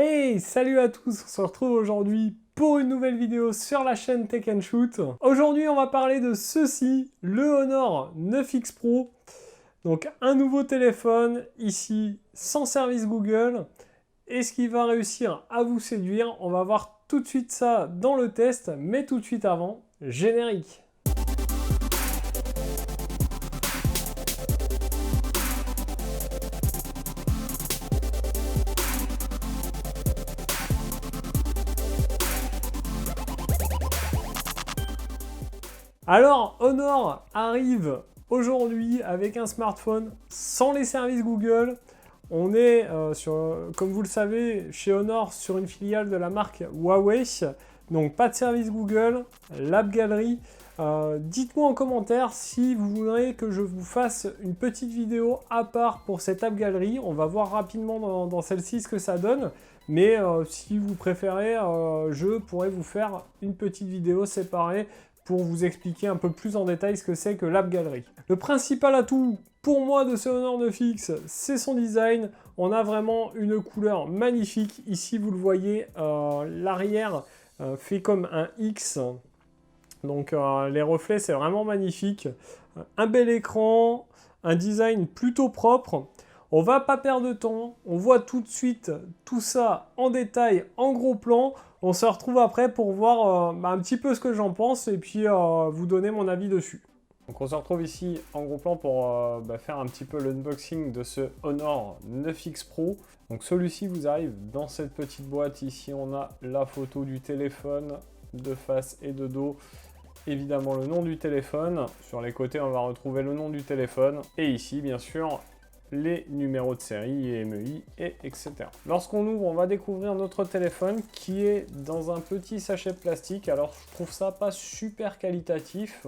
Hey, salut à tous, on se retrouve aujourd'hui pour une nouvelle vidéo sur la chaîne Tech & Shoot. Aujourd'hui, on va parler de ceci, le Honor 9X Pro. Donc un nouveau téléphone, ici, sans service Google. Est-ce qu'il va réussir à vous séduire? On va voir tout de suite ça dans le test, mais tout de suite avant, générique. Alors, Honor arrive aujourd'hui avec un smartphone sans les services Google. On est, comme vous le savez, chez Honor sur une filiale de la marque Huawei. Donc pas de service Google, l'App Gallery. Dites-moi en commentaire si vous voudrez que je vous fasse une petite vidéo à part pour cette App Gallery. On va voir rapidement dans celle-ci ce que ça donne. Mais si vous préférez, je pourrais vous faire une petite vidéo séparée pour vous expliquer un peu plus en détail ce que c'est que l'App Gallery. Le principal atout pour moi de ce Honor 9X, c'est son design. On a vraiment une couleur magnifique. Ici, vous le voyez, l'arrière fait comme un X. Donc les reflets, c'est vraiment magnifique. Un bel écran, un design plutôt propre. On va pas perdre de temps, on voit tout de suite tout ça en détail, en gros plan. On se retrouve après pour voir un petit peu ce que j'en pense et puis vous donner mon avis dessus. Donc on se retrouve ici en gros plan pour faire un petit peu l'unboxing de ce Honor 9X Pro. Donc celui-ci vous arrive dans cette petite boîte. Ici on a la photo du téléphone de face et de dos. Évidemment le nom du téléphone. Sur les côtés on va retrouver le nom du téléphone. Et ici bien sûr les numéros de série, EMEI, etc. Lorsqu'on ouvre, on va découvrir notre téléphone qui est dans un petit sachet plastique. Alors, je trouve ça pas super qualitatif,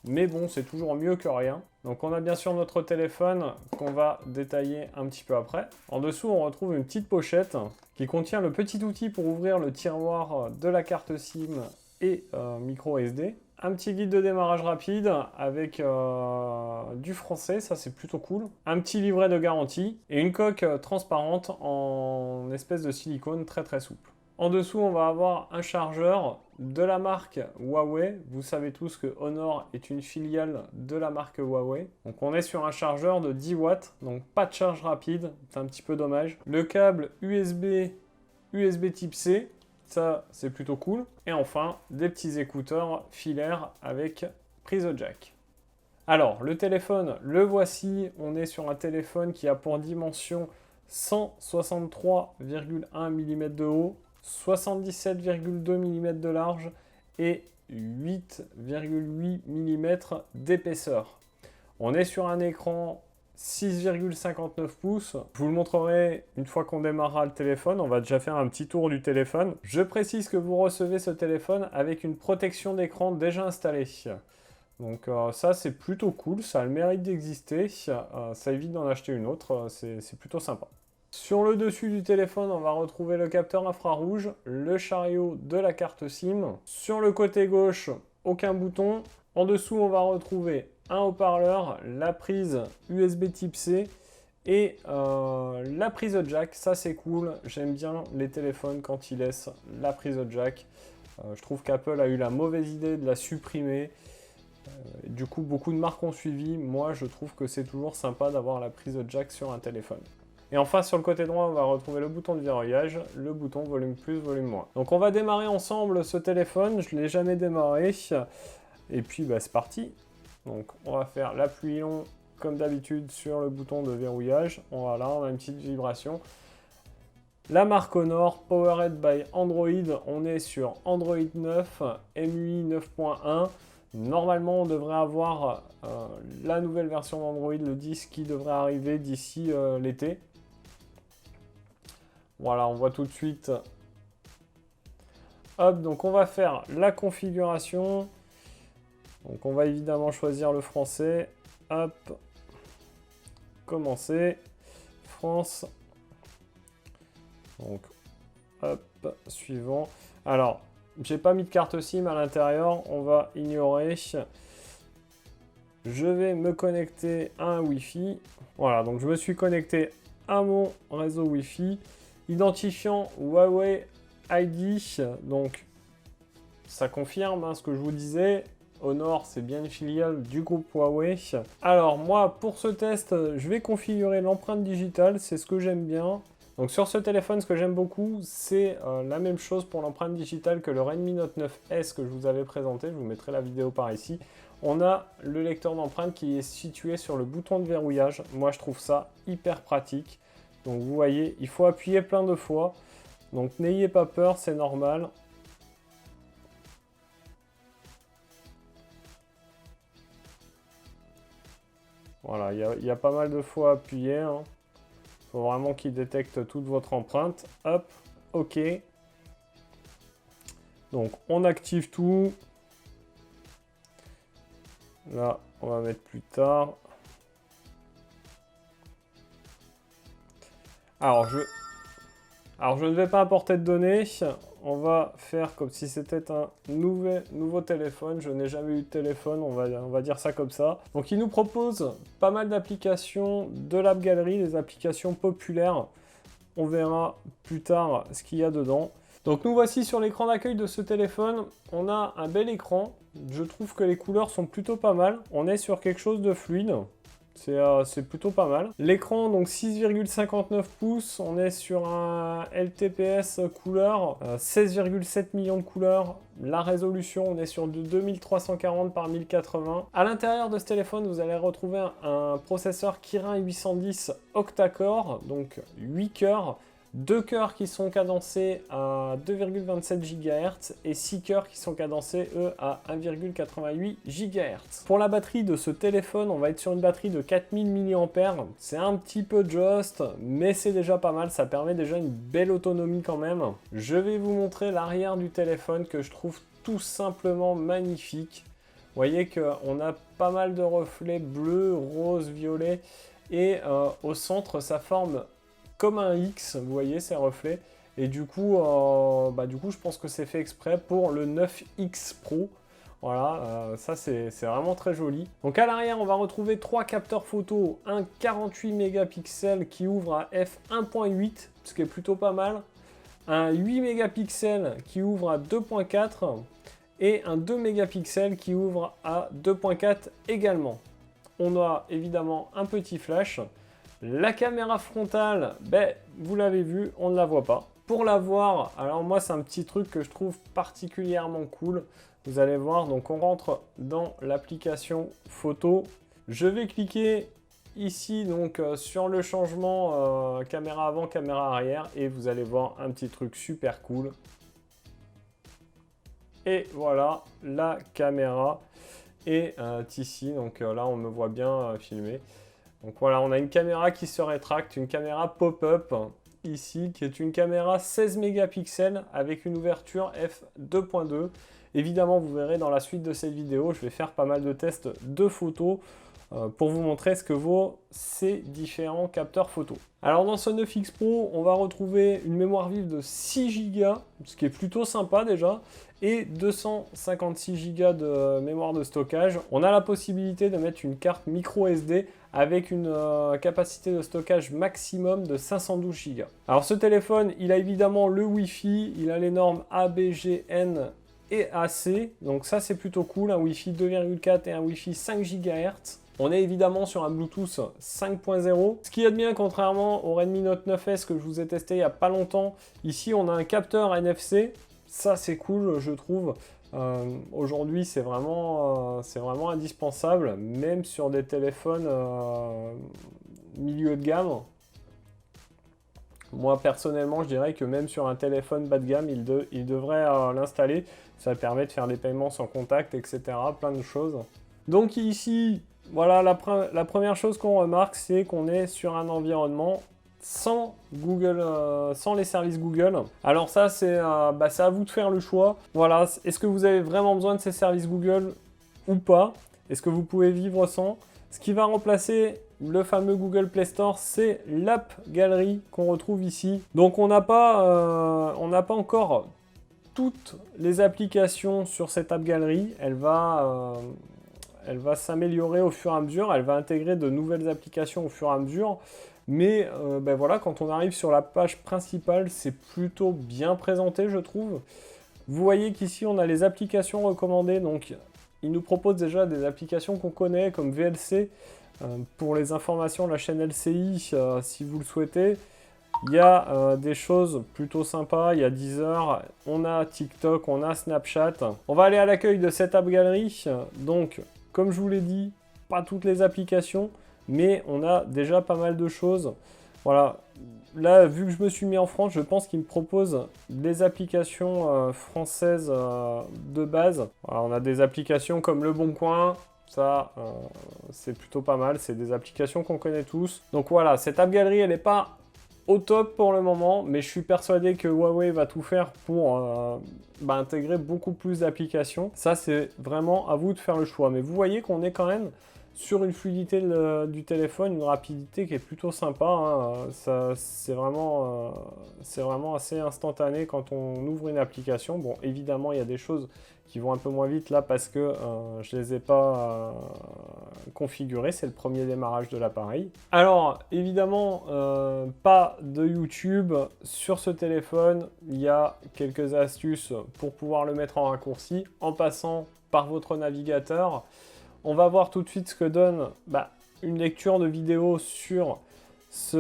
mais bon, c'est toujours mieux que rien. Donc, on a bien sûr notre téléphone qu'on va détailler un petit peu après. En dessous, on retrouve une petite pochette qui contient le petit outil pour ouvrir le tiroir de la carte SIM et micro SD. Un petit guide de démarrage rapide avec du français, ça c'est plutôt cool. Un petit livret de garantie et une coque transparente en espèce de silicone très souple. En dessous, on va avoir un chargeur de la marque Huawei. Vous savez tous que Honor est une filiale de la marque Huawei. Donc on est sur un chargeur de 10 watts, donc pas de charge rapide, c'est un petit peu dommage. Le câble USB type C. Ça, c'est plutôt cool. Et enfin, des petits écouteurs filaires avec prise jack. Alors, le téléphone, le voici. On est sur un téléphone qui a pour dimension 163,1 mm de haut, 77,2 mm de large et 8,8 mm d'épaisseur. On est sur un écran 6,59 pouces. Je vous le montrerai une fois qu'on démarrera le téléphone. On va déjà faire un petit tour du téléphone. Je précise que vous recevez ce téléphone avec une protection d'écran déjà installée. Donc ça, c'est plutôt cool. Ça a le mérite d'exister. Ça évite d'en acheter une autre. C'est plutôt sympa. Sur le dessus du téléphone, on va retrouver le capteur infrarouge, le chariot de la carte SIM. Sur le côté gauche, aucun bouton. En dessous, on va retrouver un haut-parleur, la prise USB type C et la prise jack. Ça c'est cool, j'aime bien les téléphones quand ils laissent la prise jack. Je trouve qu'Apple a eu la mauvaise idée de la supprimer. Du coup, beaucoup de marques ont suivi. Moi, je trouve que c'est toujours sympa d'avoir la prise jack sur un téléphone. Et enfin, sur le côté droit, on va retrouver le bouton de verrouillage, le bouton volume plus, volume moins. Donc on va démarrer ensemble ce téléphone, je ne l'ai jamais démarré. Et puis c'est parti. Donc on va faire l'appui long comme d'habitude sur le bouton de verrouillage. Voilà, on a une petite vibration. La marque Honor, Powered by Android, on est sur Android 9, MUI 9.1. Normalement on devrait avoir la nouvelle version d'Android, le 10, qui devrait arriver d'ici l'été. Voilà, on voit tout de suite. Hop, donc on va faire la configuration. Donc on va évidemment choisir le français. Hop. Commencer. France. Donc hop, suivant. Alors, j'ai pas mis de carte SIM à l'intérieur, on va ignorer. Je vais me connecter à un Wi-Fi. Voilà, donc je me suis connecté à mon réseau Wi-Fi. Identifiant Huawei ID, donc ça confirme hein, ce que je vous disais. Honor, c'est bien une filiale du groupe Huawei. Alors moi, pour ce test, je vais configurer l'empreinte digitale, c'est ce que j'aime bien. Donc sur ce téléphone, ce que j'aime beaucoup, c'est la même chose pour l'empreinte digitale que le Redmi Note 9S que je vous avais présenté. Je vous mettrai la vidéo par ici. On a le lecteur d'empreinte qui est situé sur le bouton de verrouillage. Moi, je trouve ça hyper pratique. Donc vous voyez, il faut appuyer plein de fois. Donc n'ayez pas peur, c'est normal. Voilà, il y a pas mal de fois à appuyer. Il faut vraiment qu'il détecte toute votre empreinte. Hop, OK. Donc on active tout. Là, on va mettre plus tard. Alors je ne vais pas apporter de données. On va faire comme si c'était un nouveau téléphone. Je n'ai jamais eu de téléphone, on va dire ça comme ça. Donc il nous propose pas mal d'applications de l'App Gallery, des applications populaires. On verra plus tard ce qu'il y a dedans. Donc nous voici sur l'écran d'accueil de ce téléphone. On a un bel écran. Je trouve que les couleurs sont plutôt pas mal. On est sur quelque chose de fluide. C'est plutôt pas mal. L'écran, donc 6,59 pouces, on est sur un LTPS couleur, 16,7 millions de couleurs. La résolution, on est sur du 2340 par 1080. À l'intérieur de ce téléphone, vous allez retrouver un processeur Kirin 810 octa-core, donc 8 cœurs. 2 cœurs qui sont cadencés à 2,27 GHz et 6 cœurs qui sont cadencés, eux, à 1,88 GHz. Pour la batterie de ce téléphone, on va être sur une batterie de 4000 mAh. C'est un petit peu juste, mais c'est déjà pas mal. Ça permet déjà une belle autonomie quand même. Je vais vous montrer l'arrière du téléphone que je trouve tout simplement magnifique. Vous voyez qu'on a pas mal de reflets bleus, roses, violets. Et au centre, ça forme comme un X, vous voyez ces reflets, et du coup, je pense que c'est fait exprès pour le 9X Pro. Voilà, ça c'est vraiment très joli. Donc à l'arrière, on va retrouver 3 capteurs photo, un 48 mégapixels qui ouvre à f1.8, ce qui est plutôt pas mal, un 8 mégapixels qui ouvre à 2.4 et un 2 mégapixels qui ouvre à 2.4 également. On a évidemment un petit flash. La caméra frontale, vous l'avez vu, on ne la voit pas. Pour la voir, alors moi c'est un petit truc que je trouve particulièrement cool. Vous allez voir, donc on rentre dans l'application photo. Je vais cliquer ici donc sur le changement caméra avant, caméra arrière et vous allez voir un petit truc super cool. Et voilà, la caméra est ici, donc là on me voit bien filmer. Donc voilà, on a une caméra qui se rétracte, une caméra pop-up ici, qui est une caméra 16 mégapixels avec une ouverture f2.2. Évidemment, vous verrez dans la suite de cette vidéo, je vais faire pas mal de tests de photos pour vous montrer ce que vaut ces différents capteurs photo. Alors dans ce 9X Pro, on va retrouver une mémoire vive de 6 Go, ce qui est plutôt sympa déjà, et 256 Go de mémoire de stockage. On a la possibilité de mettre une carte micro SD avec une capacité de stockage maximum de 512 Go. Alors ce téléphone, il a évidemment le Wi-Fi, il a les normes ABGN et AC, donc ça c'est plutôt cool, un Wi-Fi 2,4 et un Wi-Fi 5 GHz. On est évidemment sur un Bluetooth 5.0. Ce qu'il y a de bien, contrairement au Redmi Note 9S que je vous ai testé il n'y a pas longtemps, ici on a un capteur NFC. Ça c'est cool, je trouve. Aujourd'hui c'est vraiment indispensable, même sur des téléphones milieu de gamme. Moi personnellement je dirais que même sur un téléphone bas de gamme, il devrait l'installer. Ça permet de faire des paiements sans contact, etc. Plein de choses. Donc ici, voilà, la première chose qu'on remarque, c'est qu'on est sur un environnement sans Google, sans les services Google. Alors ça, c'est à vous de faire le choix. Voilà, est-ce que vous avez vraiment besoin de ces services Google ou pas? Est-ce que vous pouvez vivre sans? Ce qui va remplacer le fameux Google Play Store, c'est l'App Gallery qu'on retrouve ici. Donc on n'a pas encore toutes les applications sur cette App Gallery. Elle va s'améliorer au fur et à mesure. Elle va intégrer de nouvelles applications au fur et à mesure. Mais ben voilà, quand on arrive sur la page principale, c'est plutôt bien présenté, je trouve. Vous voyez qu'ici, on a les applications recommandées. Donc, il nous propose déjà des applications qu'on connaît, comme VLC. Pour les informations, la chaîne LCI, si vous le souhaitez. Il y a des choses plutôt sympas. Il y a Deezer, on a TikTok, on a Snapchat. On va aller à l'accueil de cette App Gallery. Donc, comme je vous l'ai dit, pas toutes les applications, mais on a déjà pas mal de choses. Voilà. Là, vu que je me suis mis en France, je pense qu'il me propose des applications françaises de base. Voilà, on a des applications comme Le Bon Coin. Ça, c'est plutôt pas mal. C'est des applications qu'on connaît tous. Donc voilà, cette App Gallery, elle n'est pas au top pour le moment, mais je suis persuadé que Huawei va tout faire pour intégrer beaucoup plus d'applications. Ça, c'est vraiment à vous de faire le choix. Mais vous voyez qu'on est quand même sur une fluidité du téléphone, une rapidité qui est plutôt sympa. Hein. C'est vraiment assez instantané quand on ouvre une application. Bon, évidemment, il y a des choses qui vont un peu moins vite là parce que je ne les ai pas configurées. C'est le premier démarrage de l'appareil. Alors, évidemment, pas de YouTube sur ce téléphone. Il y a quelques astuces pour pouvoir le mettre en raccourci en passant par votre navigateur. On va voir tout de suite ce que donne une lecture de vidéo sur ce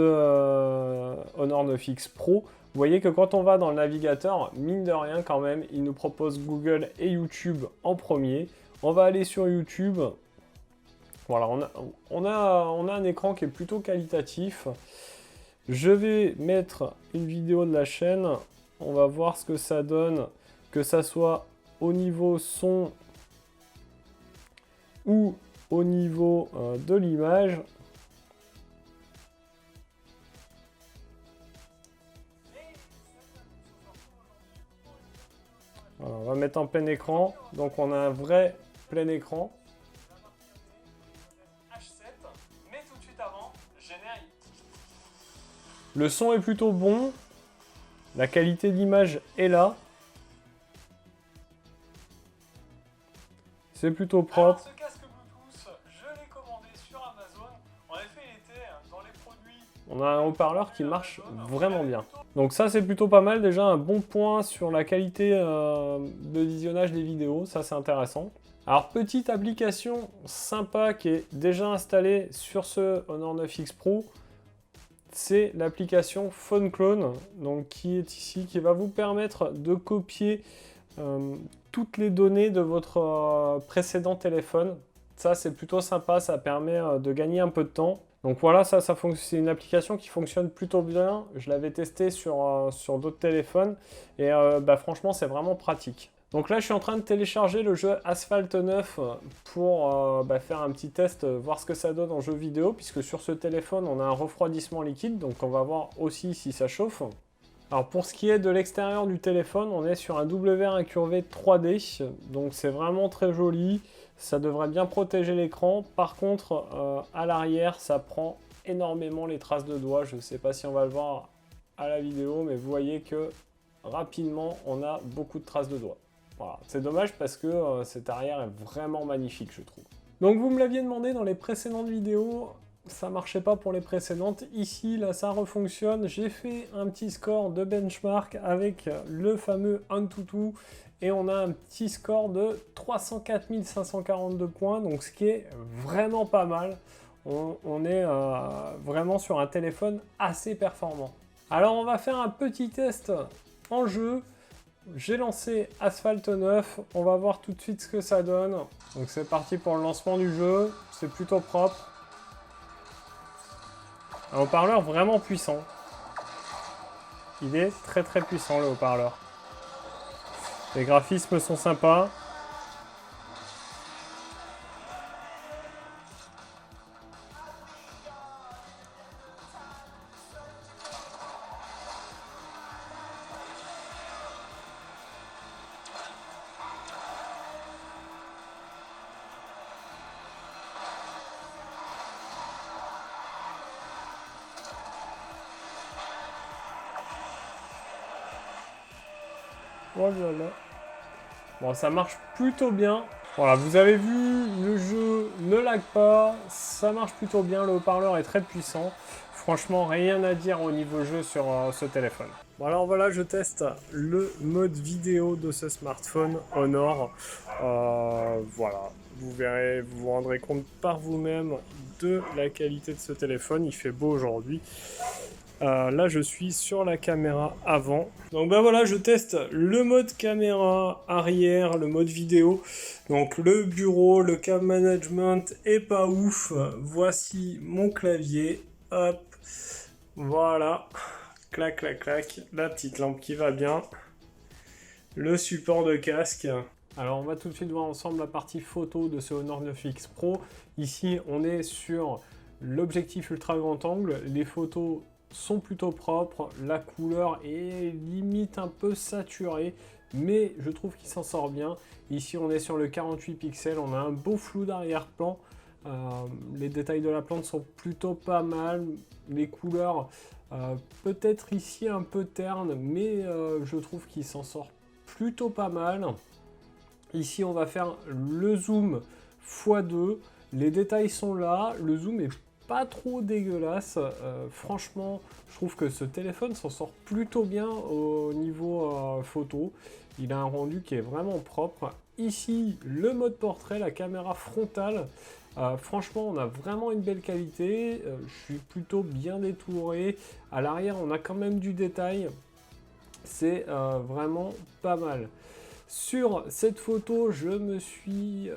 Honor 9X Pro. Vous voyez que quand on va dans le navigateur, mine de rien quand même, il nous propose Google et YouTube en premier. On va aller sur YouTube. Voilà, on a un écran qui est plutôt qualitatif. Je vais mettre une vidéo de la chaîne. On va voir ce que ça donne, que ça soit au niveau son ou au niveau de l'image. Voilà, on va mettre en plein écran. Donc on a un vrai plein écran. H7, mais tout de suite avant, générique. Le son est plutôt bon. La qualité d'image est là. C'est plutôt propre. Alors, ce casque Bluetooth, je l'ai commandé sur Amazon. En effet, il était dans les produits. On a un haut-parleur qui marche vraiment bien. Donc ça, c'est plutôt pas mal. Déjà, un bon point sur la qualité de visionnage des vidéos. Ça, c'est intéressant. Alors, petite application sympa qui est déjà installée sur ce Honor 9X Pro. C'est l'application Phone Clone, donc qui est ici, qui va vous permettre de copier toutes les données de votre précédent téléphone. Ça, c'est plutôt sympa, ça permet de gagner un peu de temps. Donc voilà, c'est une application qui fonctionne plutôt bien. Je l'avais testé sur d'autres téléphones et franchement, c'est vraiment pratique. Donc là, je suis en train de télécharger le jeu Asphalt 9 pour faire un petit test, voir ce que ça donne en jeu vidéo, puisque sur ce téléphone, on a un refroidissement liquide, donc on va voir aussi si ça chauffe. Alors pour ce qui est de l'extérieur du téléphone, on est sur un double verre incurvé 3D, donc c'est vraiment très joli, ça devrait bien protéger l'écran. Par contre, à l'arrière, ça prend énormément les traces de doigts, je ne sais pas si on va le voir à la vidéo, mais vous voyez que rapidement, on a beaucoup de traces de doigts. Voilà. C'est dommage parce que cet arrière est vraiment magnifique, je trouve. Donc vous me l'aviez demandé dans les précédentes vidéos, ça marchait pas pour les précédentes. Ici, là, ça refonctionne. J'ai fait un petit score de benchmark avec le fameux AnTuTu et on a un petit score de 304 542 points, donc ce qui est vraiment pas mal. On est vraiment sur un téléphone assez performant. Alors on va faire un petit test en jeu. J'ai lancé Asphalt 9, on va voir tout de suite ce que ça donne. Donc c'est parti pour le lancement du jeu, c'est plutôt propre. Un haut-parleur vraiment puissant. Il est très très puissant le haut-parleur. Les graphismes sont sympas. Oh là là. Bon, ça marche plutôt bien. Voilà, vous avez vu, le jeu ne lag pas, ça marche plutôt bien, le haut-parleur est très puissant. Franchement, rien à dire au niveau jeu sur ce téléphone. Bon alors voilà, je teste le mode vidéo de ce smartphone Honor. Voilà, vous verrez, vous vous rendrez compte par vous-même de la qualité de ce téléphone. Il fait beau aujourd'hui. Là, je suis sur la caméra avant. Donc bah voilà, je teste le mode caméra arrière, le mode vidéo. Donc le bureau, le cam management est pas ouf. Voici mon clavier. Hop, voilà. Clac, clac, clac. La petite lampe qui va bien. Le support de casque. Alors on va tout de suite voir ensemble la partie photo de ce Honor 9X Pro. Ici, on est sur l'objectif ultra grand angle. Les photos sont plutôt propres, la couleur est limite un peu saturée, mais je trouve qu'il s'en sort bien. Ici on est sur le 48 pixels, on a un beau flou d'arrière-plan, les détails de la plante sont plutôt pas mal, les couleurs peut-être ici un peu ternes, mais je trouve qu'il s'en sort plutôt pas mal. Ici on va faire le zoom x2, les détails sont là, le zoom est pas trop dégueulasse, franchement je trouve que ce téléphone s'en sort plutôt bien au niveau photo, il a un rendu qui est vraiment propre. Ici le mode portrait, la caméra frontale, franchement on a vraiment une belle qualité, je suis plutôt bien détouré, à l'arrière on a quand même du détail, c'est vraiment pas mal. Sur cette photo, je me suis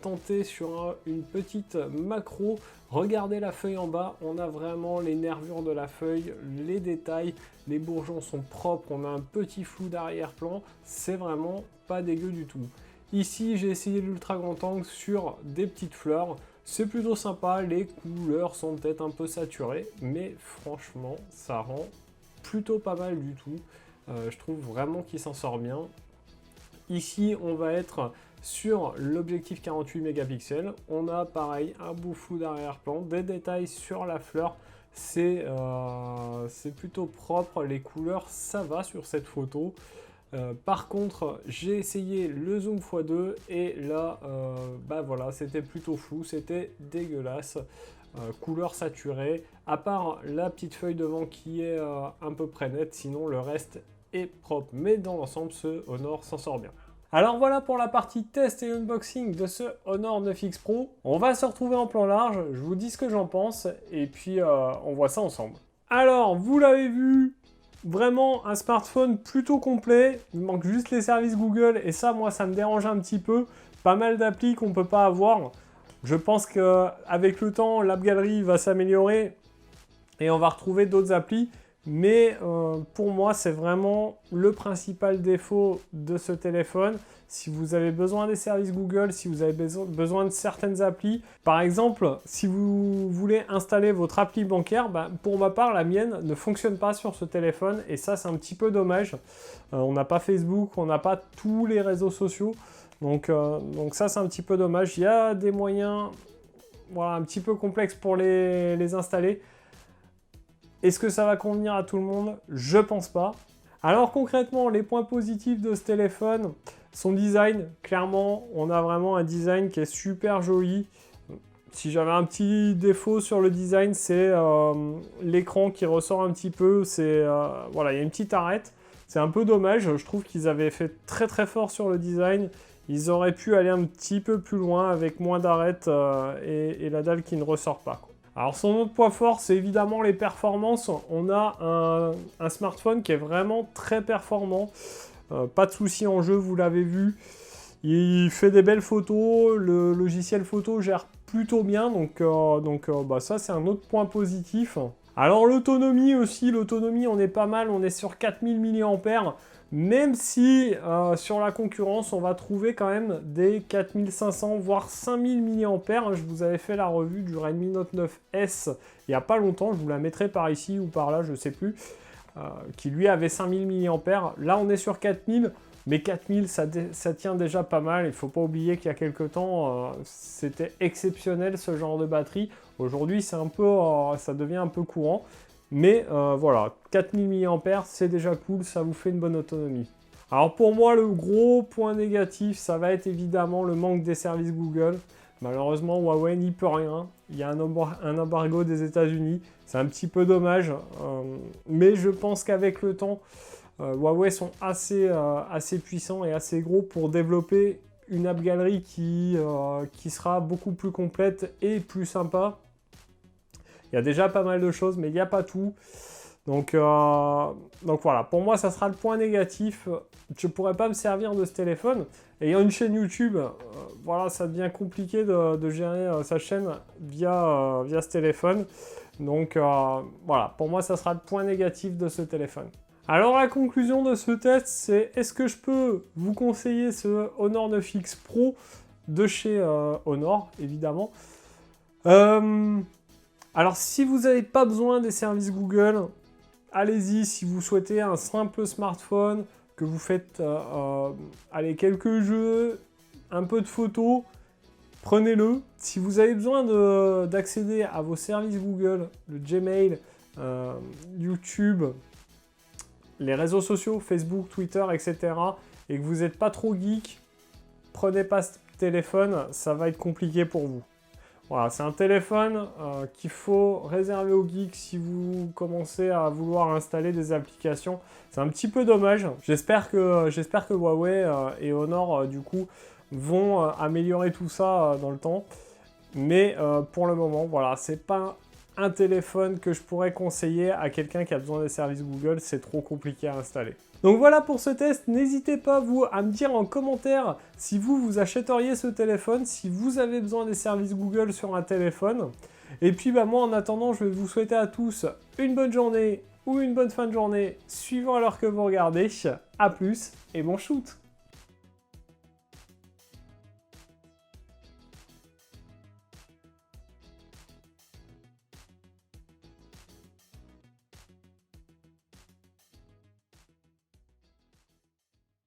tenté sur une petite macro. Regardez la feuille en bas, on a vraiment les nervures de la feuille, les détails, les bourgeons sont propres, on a un petit flou d'arrière-plan, c'est vraiment pas dégueu du tout. Ici, j'ai essayé l'ultra grand angle sur des petites fleurs, c'est plutôt sympa, les couleurs sont peut-être un peu saturées, mais franchement, ça rend plutôt pas mal du tout. Je trouve vraiment qu'il s'en sort bien. Ici, on va être sur l'objectif 48 mégapixels. On a pareil un beau flou d'arrière-plan, des détails sur la fleur. C'est plutôt propre, les couleurs, ça va sur cette photo. Par contre, j'ai essayé le zoom x2 et là, bah voilà, c'était plutôt flou, c'était dégueulasse. Couleur saturée, à part la petite feuille devant qui est un peu près nette, sinon le reste est propre, mais dans l'ensemble ce Honor s'en sort bien. Alors voilà pour la partie test et unboxing de ce Honor 9X Pro. On va se retrouver en plan large, je vous dis ce que j'en pense et puis on voit ça ensemble. Alors vous l'avez vu, vraiment un smartphone plutôt complet, il manque juste les services Google et ça moi ça me dérange un petit peu, pas mal d'applis qu'on ne peut pas avoir. Je pense qu'avec le temps l'app galerie va s'améliorer et on va retrouver d'autres applis. Mais pour moi, c'est vraiment le principal défaut de ce téléphone. Si vous avez besoin des services Google, si vous avez besoin de certaines applis, par exemple, si vous voulez installer votre appli bancaire, bah, pour ma part, la mienne ne fonctionne pas sur ce téléphone et ça, c'est un petit peu dommage. On n'a pas Facebook, on n'a pas tous les réseaux sociaux. Donc ça, c'est un petit peu dommage. Il y a des moyens voilà, un petit peu complexes pour les installer. Est-ce que ça va convenir à tout le monde? Je pense pas. Alors concrètement, les points positifs de ce téléphone, son design, clairement, on a vraiment un design qui est super joli. Si j'avais un petit défaut sur le design, c'est l'écran qui ressort un petit peu. Voilà, il y a une petite arête. C'est un peu dommage, je trouve qu'ils avaient fait très très fort sur le design. Ils auraient pu aller un petit peu plus loin avec moins d'arêtes et la dalle qui ne ressort pas, quoi. Alors son autre point fort, c'est évidemment les performances. On a un smartphone qui est vraiment très performant. Pas de souci en jeu, vous l'avez vu. Il fait des belles photos, le logiciel photo gère plutôt bien, donc bah ça c'est un autre point positif. Alors l'autonomie aussi, on est pas mal, on est sur 4000 mAh. Même si sur la concurrence, on va trouver quand même des 4500 voire 5000 mAh. Je vous avais fait la revue du Redmi Note 9S il n'y a pas longtemps. Je vous la mettrai par ici ou par là, je ne sais plus. Qui lui avait 5000 mAh. Là, on est sur 4000. Mais 4000, ça tient déjà pas mal. Il ne faut pas oublier qu'il y a quelques temps, c'était exceptionnel ce genre de batterie. Aujourd'hui, ça devient un peu courant. Mais voilà, 4000 mAh, c'est déjà cool, ça vous fait une bonne autonomie. Alors pour moi, le gros point négatif, ça va être évidemment le manque des services Google. Malheureusement, Huawei n'y peut rien. Il y a un embargo des États-Unis. C'est un petit peu dommage. Mais je pense qu'avec le temps, Huawei sont assez puissants et assez gros pour développer une app galerie qui sera beaucoup plus complète et plus sympa. Il y a déjà pas mal de choses, mais il n'y a pas tout. Donc voilà, pour moi, ça sera le point négatif. Je ne pourrais pas me servir de ce téléphone. Ayant une chaîne YouTube, voilà, ça devient compliqué de gérer sa chaîne via ce téléphone. Donc voilà, pour moi, ça sera le point négatif de ce téléphone. Alors la conclusion de ce test, c'est est-ce que je peux vous conseiller ce Honor 9X Pro de chez Honor, évidemment. Alors si vous n'avez pas besoin des services Google, allez-y. Si vous souhaitez un simple smartphone, que vous faites allez, quelques jeux, un peu de photos, prenez-le. Si vous avez besoin d'accéder à vos services Google, le Gmail, YouTube, les réseaux sociaux, Facebook, Twitter, etc., et que vous n'êtes pas trop geek, prenez pas ce téléphone, ça va être compliqué pour vous. Voilà, c'est un téléphone qu'il faut réserver aux geeks si vous commencez à vouloir installer des applications. C'est un petit peu dommage. J'espère que Huawei et Honor, du coup, vont améliorer tout ça dans le temps. Mais pour le moment, voilà, c'est pas un téléphone que je pourrais conseiller à quelqu'un qui a besoin des services Google. C'est trop compliqué à installer. Donc voilà pour ce test, n'hésitez pas vous à me dire en commentaire si vous achèteriez ce téléphone, si vous avez besoin des services Google sur un téléphone. Et puis moi en attendant, je vais vous souhaiter à tous une bonne journée ou une bonne fin de journée, suivant l'heure que vous regardez. A plus et bon shoot!